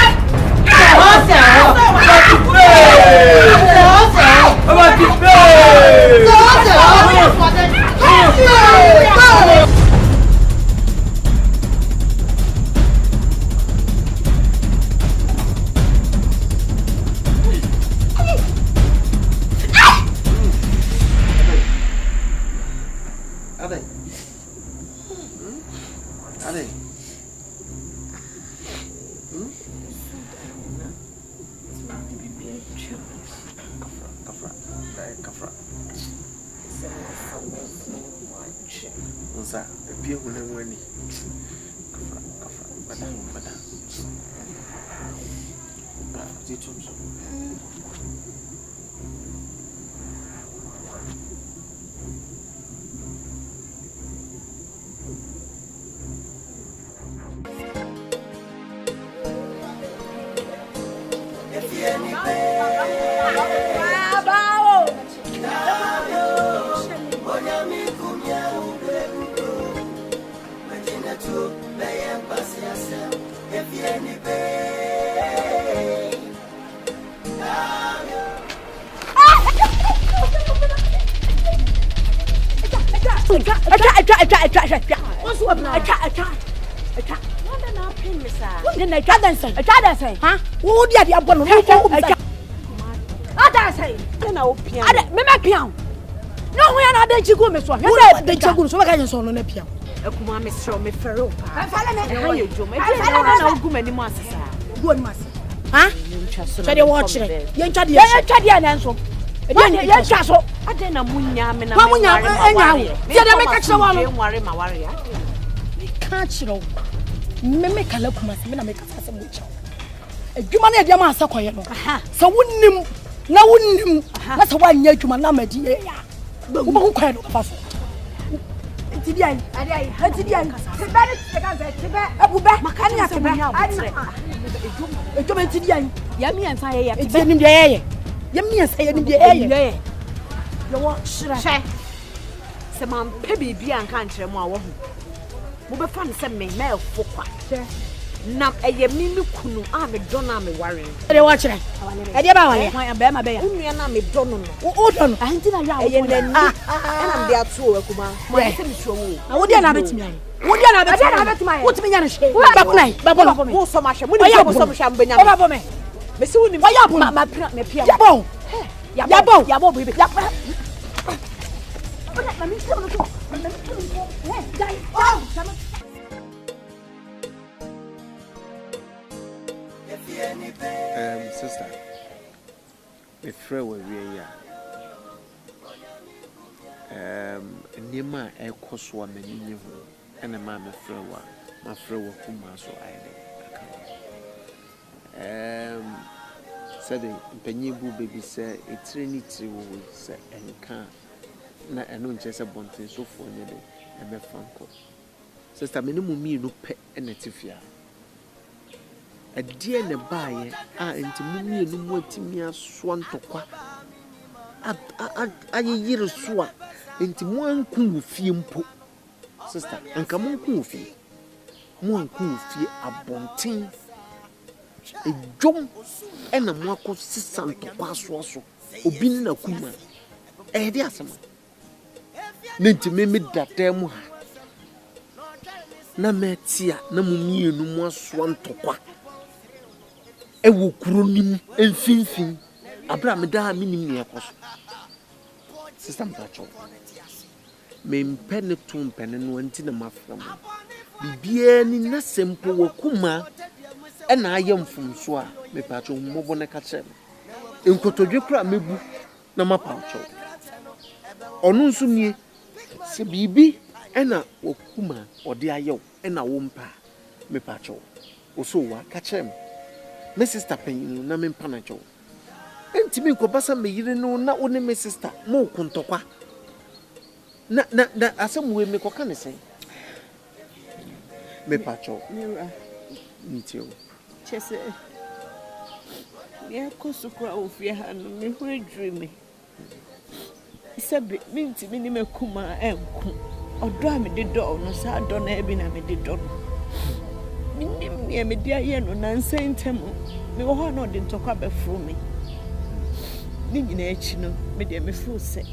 [SPEAKER 15] Make a look, my make a which. A human idea, my so wouldn't na wonnim na se wanya adwuma na madi ya wo bo kwan do fa so ntidi ai ntidi ai tebe ni tebe abube makani atebe ejoma ntidi ai
[SPEAKER 12] ya mi ansa ye
[SPEAKER 15] tebe nim de ye ya mi ansa ye nim de ye yo wo shira
[SPEAKER 11] se man pe bibia anka nkyere mu a wo ho mo be fa ne se me ma efo kwa na eye mimi kunu a me dona me ware
[SPEAKER 15] de wa kire e de ba wale
[SPEAKER 11] be ma be ya unua na me dono no
[SPEAKER 15] o dono
[SPEAKER 11] anti na ya wo na na me atu o akuma mo se mi tuo wo
[SPEAKER 15] na wo de na betimi ai wo de na betimi ai wo timi nya na hwe babo
[SPEAKER 11] mo so ma hwe mo ni mo so mo hwe mbenya
[SPEAKER 15] babo me
[SPEAKER 11] me se woni ma me pia
[SPEAKER 15] yabo bebe
[SPEAKER 3] Sister, me friend we ya. Nima e koswa me ni ho. Ena ma me friend wa. Ma friend wa kuma so aide. Said mpanyi bu baby say eternity wo say enka na eno nche se bonten so fo ne de e me fanko. Sister me ni mu mi no pe enetifia. Adie ne baaye a enti mumie no mu atimi aso ntokwa ayeyire so a enti mu anku wo fie mpo sister anka mu anku wo fie mu anku wo fie abonten ejom ena mu akọ sisa ntokwa so obi na kuma de asema ne enti me data mu ha na metia na mumie no mu aso ntokwa ewo kuro nim enfinfin abra me da minim ne ekoso system pacho me mpene to mpene no anti na mafram bibia ni na sempo wakuma e na ayemfum so a me pacho mmobo ne ka chere enkotodwe kura mebu na mapacho onu nso nie se bibi e na wakuma ode ayew e na wo mpa me pacho oso wa ka chere me sister penyin na me mpana jo enti me nkobasa me yire no na one me sister mo kuntokwa na asem we me koka ne sen me pacho
[SPEAKER 11] mira
[SPEAKER 3] nitio
[SPEAKER 11] chese ya kosukwa ofie ha no me ho adwiri me sebe minti me ni mekuma enku odo a me de do no sa do na ebi na me de do minim ne me dia ye no na nsentem me wo ho no de ntokwa be fru me ni nyina echi no me de me fru se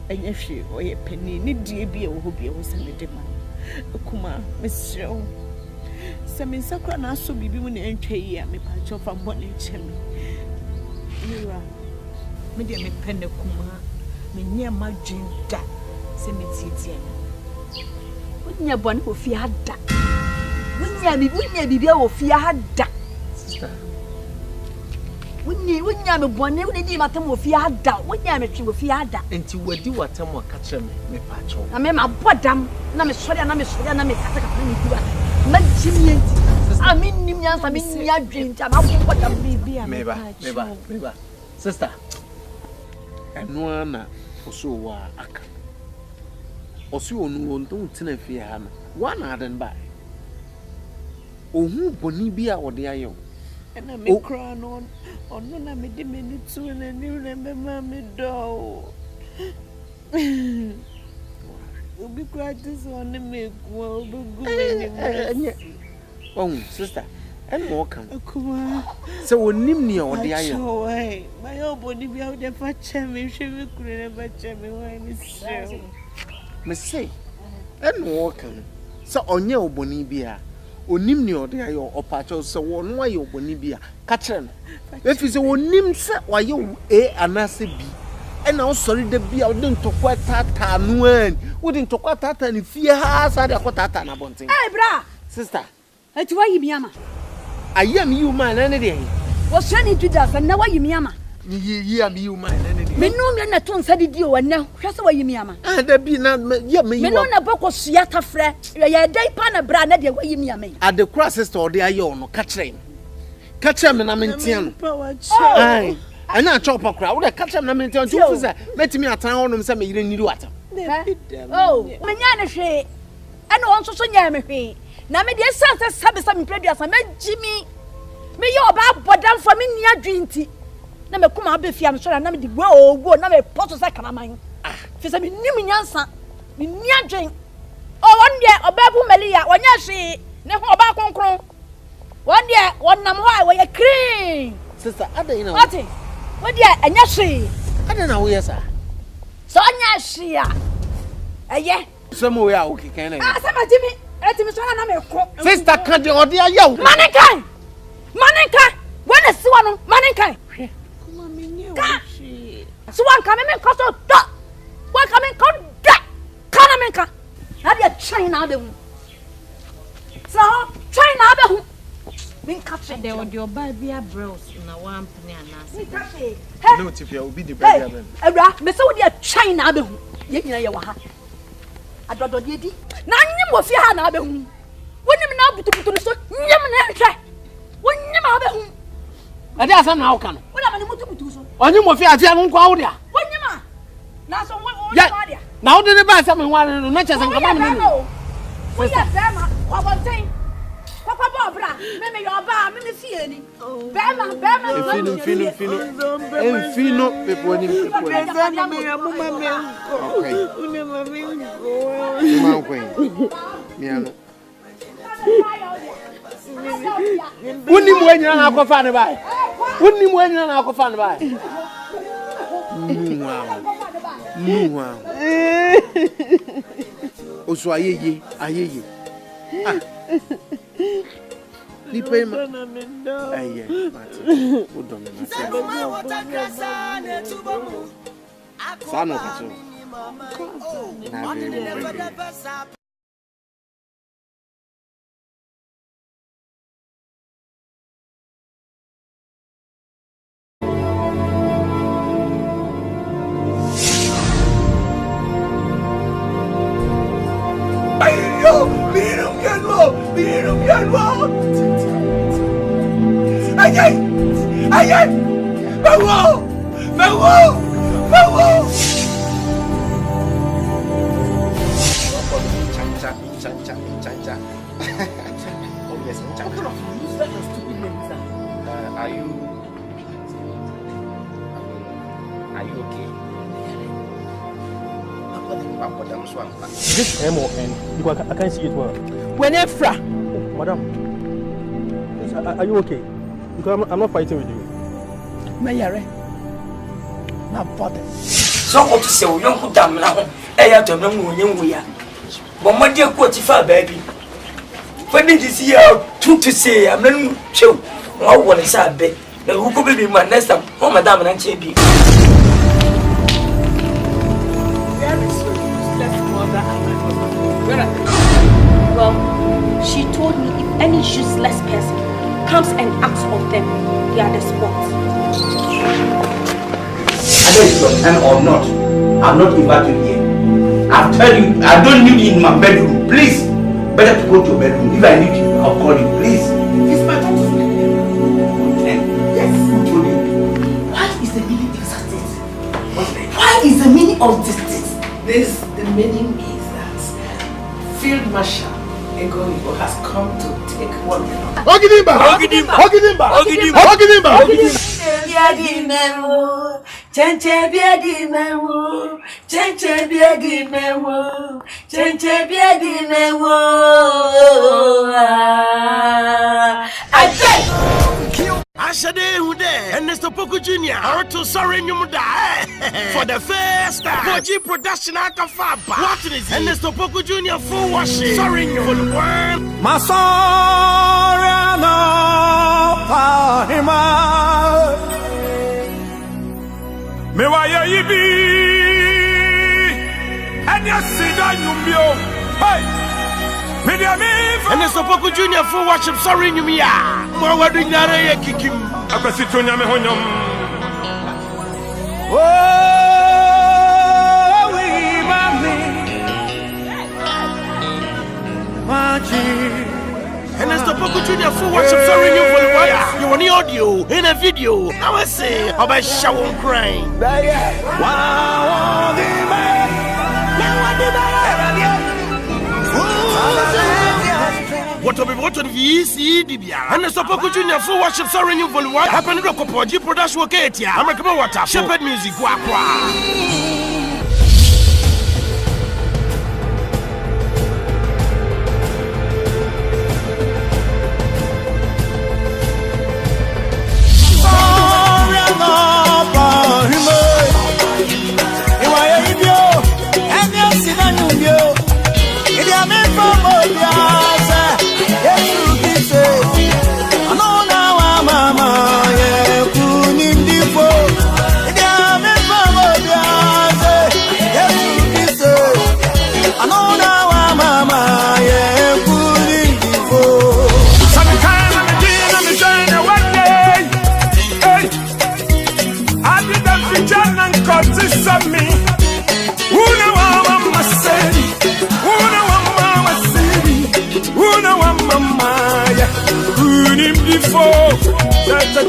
[SPEAKER 11] enya hwe oye pani ni die bi e wo ho bi e wo se me de ma kuma me srew se me sakra na aso bibi mu na entwe yi a me pa cho fa mbo na eche me mira me de me pene kuma me nya ma dwinda se me tietie
[SPEAKER 12] wonya bone ofi ada wonya bibia wo fia hada
[SPEAKER 3] sister
[SPEAKER 12] wonya me bone wo di matam wo fia hada wonya me twi wo fia hada
[SPEAKER 3] enti wadi watam ka kire me pacho
[SPEAKER 12] na me mabodam na me sori na me kasa ka me diwa ma jimi enti aminim nyansa me nya dwenta ma bodam bibia
[SPEAKER 3] me ba sister eno ana oso wa aka oso onu won tena fie ha na wana aden ba ohu boni bi a wode ayo
[SPEAKER 11] na me kra no ono na me de me ni tu na ni na me ma me do obi kra this one me go obi go
[SPEAKER 3] me oh sister en mo kan akuma se wonim ne wode ayo
[SPEAKER 11] ma yo boni bi a wode fa che me hwe me kure na ba che me wa ni se
[SPEAKER 3] me say en mo kan se onye oboni bi a onim ne ode ayo opacho se wono ayo oboni bia ka kire no efi se wonim se wayo e anase bi ena osori de bia ode ntokwa tata no an ode ntokwa tata ne fie ha sa de akota na bonten
[SPEAKER 12] eh bra
[SPEAKER 3] sister
[SPEAKER 12] eti wayi miama
[SPEAKER 3] ayam you man na ne de
[SPEAKER 12] wo shani tuda fa na wayi miama
[SPEAKER 3] yi am you man na ne de
[SPEAKER 12] me no me na to nsa didi o wana hwa se wayi miama
[SPEAKER 3] ah da bi na ya me
[SPEAKER 12] me no na boko sua tafre ya dai pa na bra na de wayi miama
[SPEAKER 3] ade kura sister ode ayo no ka kire me na me ntia no
[SPEAKER 11] ai
[SPEAKER 3] And I chop a crowd. I catch them and tell you, let me at town and say, you didn't need water.
[SPEAKER 9] Oh, Manana she. I know also Yammy. Now, me dear son, some previous. I met Jimmy. Me you about but down for me near drinky. Na me kuma be fiam so na me di wo na me poto sa kana man fi se me nim nyansa me ni adwen o won de obabu malia wonya hwe ne ho oba konkron won de wonnam ho ai wo ye clean
[SPEAKER 3] sister adai na
[SPEAKER 9] what wo de anya hwe
[SPEAKER 3] adai na wo yesa
[SPEAKER 9] so anya hwe a eye
[SPEAKER 3] some we are okay can
[SPEAKER 9] ah sama jimi etimi so na me ko
[SPEAKER 3] sister kan de odi ayaw
[SPEAKER 9] manikai when is one manikai so one coming in cost of one coming come that can I have your China the so China the mean catching
[SPEAKER 11] there would your baby bros in a one penny
[SPEAKER 3] no Tifia will be the baby
[SPEAKER 9] me so dear China the you know I don't do it now you must see how now the when you now to so when you know
[SPEAKER 3] ade asam na Akan
[SPEAKER 9] wala mani mutu so
[SPEAKER 3] onye mo fi ati anu kwa wudia
[SPEAKER 9] wonyima na so wo
[SPEAKER 3] ya na wo de ba asam nwa no na chese nka ma me no
[SPEAKER 9] wo ya bema kwa bonten papa bo bra me yo ba me fie ni bema fino
[SPEAKER 3] pepo ni pepo okay une ma ko miano Wouldn't you when you're not going to find a buy? Wouldn't you when you're not going to find a buy? No. Also, I hear you. NIPA.
[SPEAKER 16] This MON, because I can't see it well.
[SPEAKER 9] Whenever,
[SPEAKER 16] madam, are you okay? Because I'm not fighting with you.
[SPEAKER 9] Mayare, my body.
[SPEAKER 5] So what to say? We don't put them now. I have to know when we are. But my dear, what if I baby? When did you see how true to say? I'm not sure. I want to say, baby. Who could be my next time? Oh, madam, and Chibi.
[SPEAKER 6] Well, she told me if any useless person comes and asks of them, they are the sport.
[SPEAKER 7] Whether it's your time or not, I'm not invited here. I'll tell you, I don't need you in my bedroom. Please, better to go to your bedroom. If I need you, I'll call you. Please.
[SPEAKER 4] It's my turn to sleep here.
[SPEAKER 7] Yes. Who told you?
[SPEAKER 4] What is the meaning of this? Why is the meaning of this? The meaning is that Field Marshal CONIVE has come to take one.
[SPEAKER 1] Ashade who there, and Mr. Poku Jr. How to sorry you for the first time. Koji production Akan Faba. What is it? And Mr. Poku Jr. full washing. Sorry you for the one.
[SPEAKER 8] My sorry no pahima.
[SPEAKER 2] Me wa ye yibi. And ya sida nyumbio. Hey.
[SPEAKER 1] And Mr. Poku Jr. full worship. Sorry you me ya. More wedding nare kikim.
[SPEAKER 2] Akasito nyame honyom.
[SPEAKER 8] Oh, we mami, maji.
[SPEAKER 1] And Mr. Ernesto Poku Jr. full worship sorry you for the wire. You want the audio in a video. I will say about shower crying. What to be easy, Dibia. Ernesto Poku Jr. full worship sorry you for the wire. Happen to go G production okay here. American water. Shepherd music.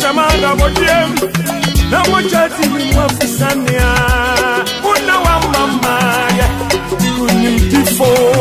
[SPEAKER 2] Chamada modem na mojati mwafusania una wa mama ya unimtifo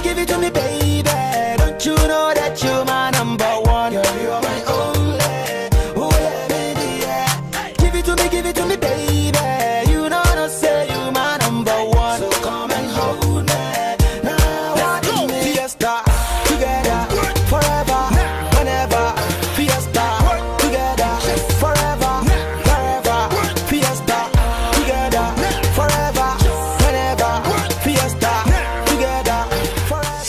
[SPEAKER 8] give it to me, baby. Don't you know that you're my number one? Girl, you're my only. Oh, yeah, baby, yeah. Give it to me, baby. You know I say you my number one. So come and hold me. Now, what do you mean? Fiesta, together, forever, whenever. Fiesta, together, forever, wherever. Fiesta, together, forever, whenever. Fiesta, together, forever.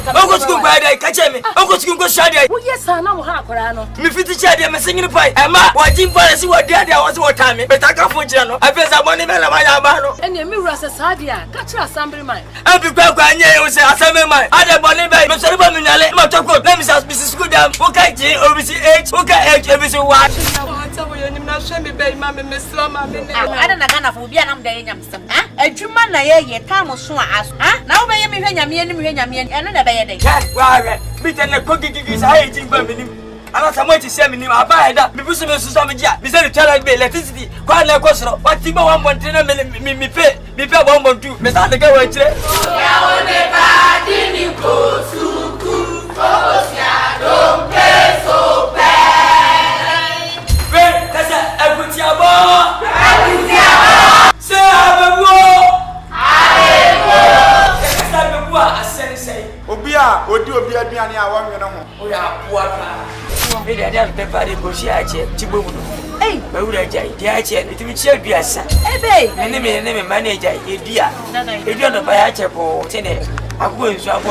[SPEAKER 5] Uncle School by day, catch me. Uncle School go shady.
[SPEAKER 9] Oh, yes, I know how Corano.
[SPEAKER 5] Me fit shady, I'm singing pie. Emma, watching policy what there was what time, but I can't for Jano. I feel some money, man, my abano.
[SPEAKER 9] And your mirror says, Sadia, catch your assembly mine.
[SPEAKER 5] I'll be back when you say, assembly mine. I don't believe it, but I'm not my talk. Let me ask Mrs. Goodam, okay, OBC8, okay, ABC what? I
[SPEAKER 9] don't know for Vietnam Day. A German, I come so as. Now, may you mean and another day.
[SPEAKER 5] Beat and the cookie is hating by me. I'm not someone to send me. I buy that because of some jet. Besides, tell me electricity. Quite like Costro. What Timber 1.10 me pay 1.2. Mr. the girl. Don't play so bad. Wait, that's a good job. Say, I'm a war.
[SPEAKER 2] Obia, Odi Obia Biani, I want you know.
[SPEAKER 5] We are poor. We are not prepared to go see a chair. Hey, but we are a chair. It will share be a son. Hey, my name is manager, a dear. If you don't buy a chair for 10 days, I'm going to.